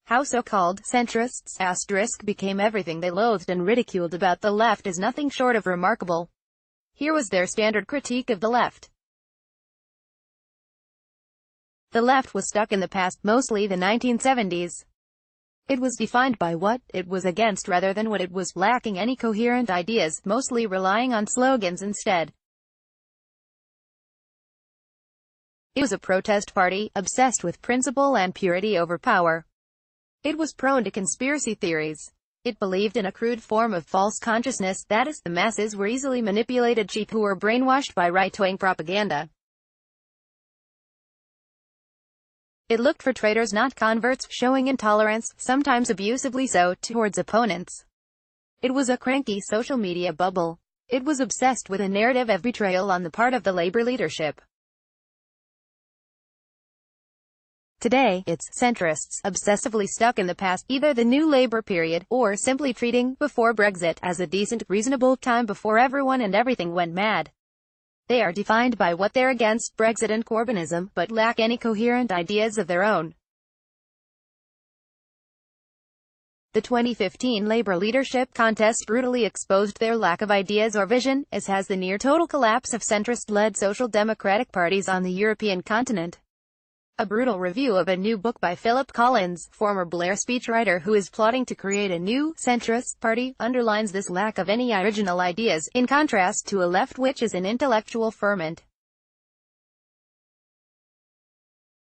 How so-called centrists became everything they loathed and ridiculed about the left is nothing short of remarkable. Here was their standard critique of the left. The left was stuck in the past, mostly the 1970s. It was defined by what it was against rather than what it was, lacking any coherent ideas, mostly relying on slogans instead. It was a protest party, obsessed with principle and purity over power. It was prone to conspiracy theories. It believed in a crude form of false consciousness, that is, the masses were easily manipulated sheep who were brainwashed by right-wing propaganda. It looked for traitors, not converts, showing intolerance, sometimes abusively so, towards opponents. It was a cranky social media bubble. It was obsessed with a narrative of betrayal on the part of the labor leadership. Today, it's centrists, obsessively stuck in the past, either the new Labour period, or simply treating before Brexit as a decent, reasonable time before everyone and everything went mad. They are defined by what they're against, Brexit and Corbynism, but lack any coherent ideas of their own. The 2015 Labour leadership contest brutally exposed their lack of ideas or vision, as has the near-total collapse of centrist-led social democratic parties on the European continent. A brutal review of a new book by Philip Collins, former Blair speechwriter who is plotting to create a new centrist party, underlines this lack of any original ideas, in contrast to a left which is an intellectual ferment.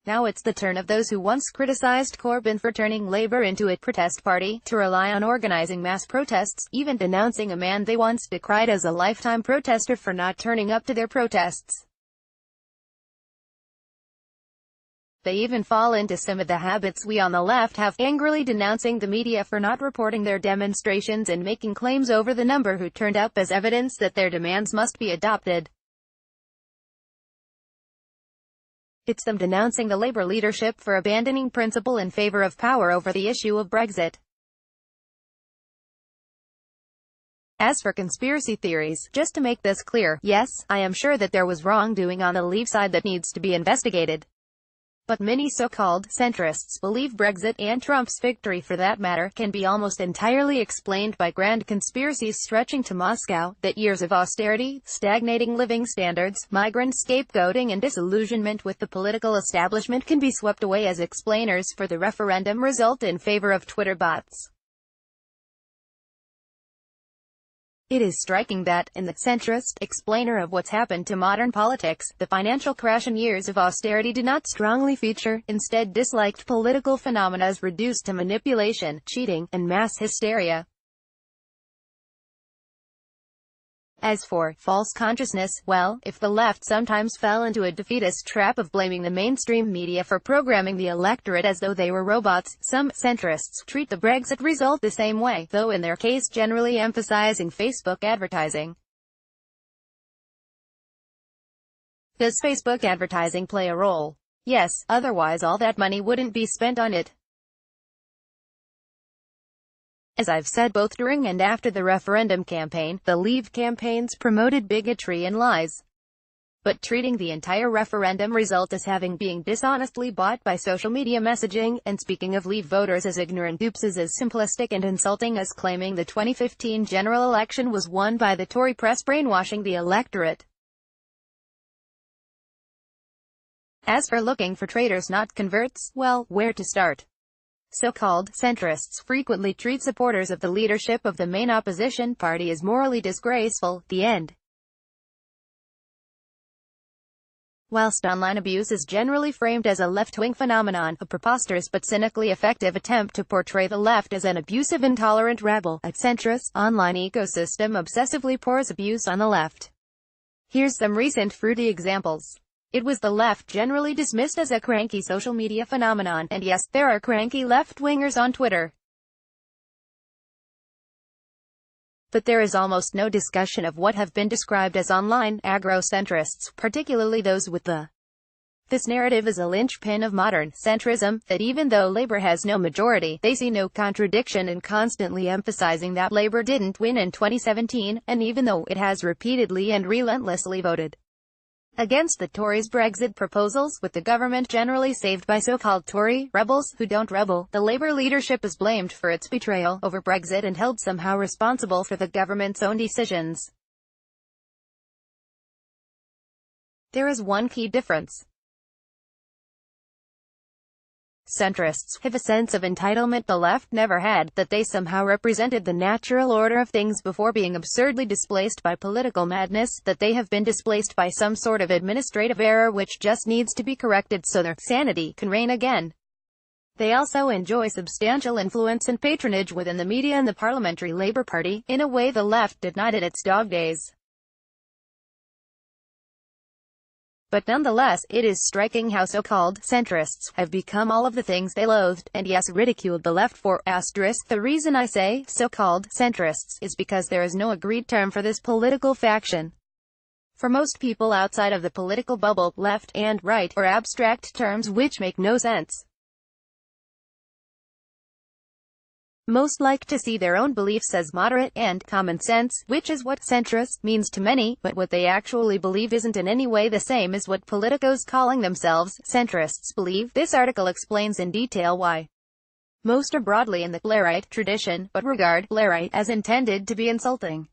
Now it's the turn of those who once criticized Corbyn for turning Labour into a protest party, to rely on organizing mass protests, even denouncing a man they once decried as a lifetime protester for not turning up to their protests. They even fall into some of the habits we on the left have, angrily denouncing the media for not reporting their demonstrations and making claims over the number who turned up as evidence that their demands must be adopted. It's them denouncing the Labour leadership for abandoning principle in favour of power over the issue of Brexit. As for conspiracy theories, just to make this clear, yes, I am sure that there was wrongdoing on the Leave side that needs to be investigated. But many so-called centrists believe Brexit, and Trump's victory for that matter, can be almost entirely explained by grand conspiracies stretching to Moscow, that years of austerity, stagnating living standards, migrant scapegoating and disillusionment with the political establishment can be swept away as explainers for the referendum result in favor of Twitter bots. It is striking that, in the centrist explainer of what's happened to modern politics, the financial crash and years of austerity do not strongly feature, instead disliked political phenomena as reduced to manipulation, cheating, and mass hysteria. As for false consciousness, well, if the left sometimes fell into a defeatist trap of blaming the mainstream media for programming the electorate as though they were robots, some centrists treat the Brexit result the same way, though in their case generally emphasizing Facebook advertising. Does Facebook advertising play a role? Yes, otherwise all that money wouldn't be spent on it. As I've said both during and after the referendum campaign, the Leave campaigns promoted bigotry and lies. But treating the entire referendum result as having being dishonestly bought by social media messaging, and speaking of Leave voters as ignorant dupes is as simplistic and insulting as claiming the 2015 general election was won by the Tory press brainwashing the electorate. As for looking for traitors not converts, well, where to start? So-called centrists frequently treat supporters of the leadership of the main opposition party as morally disgraceful. The end. Whilst online abuse is generally framed as a left-wing phenomenon, a preposterous but cynically effective attempt to portray the left as an abusive, intolerant rebel, a centrist online ecosystem obsessively pours abuse on the left. Here's some recent fruity examples. It was the left generally dismissed as a cranky social media phenomenon, and yes, there are cranky left-wingers on Twitter. But there is almost no discussion of what have been described as online aggro-centrists, particularly those with the. This narrative is a linchpin of modern centrism, that even though Labour has no majority, they see no contradiction in constantly emphasizing that Labour didn't win in 2017, and even though it has repeatedly and relentlessly voted against the Tories' Brexit proposals, with the government generally saved by so-called Tory rebels who don't rebel. The Labour leadership is blamed for its betrayal over Brexit and held somehow responsible for the government's own decisions. There is one key difference. Centrists have a sense of entitlement the left never had, that they somehow represented the natural order of things before being absurdly displaced by political madness, that they have been displaced by some sort of administrative error which just needs to be corrected so their sanity can reign again. They also enjoy substantial influence and patronage within the media and the Parliamentary Labour Party, in a way the left did not in its dog days. But nonetheless, it is striking how so-called centrists have become all of the things they loathed, and yes, ridiculed the left for. The reason I say so-called centrists is because there is no agreed term for this political faction. For most people outside of the political bubble, left and right are abstract terms which make no sense. Most like to see their own beliefs as moderate and common sense, which is what centrist means to many, but what they actually believe isn't in any way the same as what politicos calling themselves centrists believe. This article explains in detail why. Most are broadly in the Blairite tradition, but regard Blairite as intended to be insulting.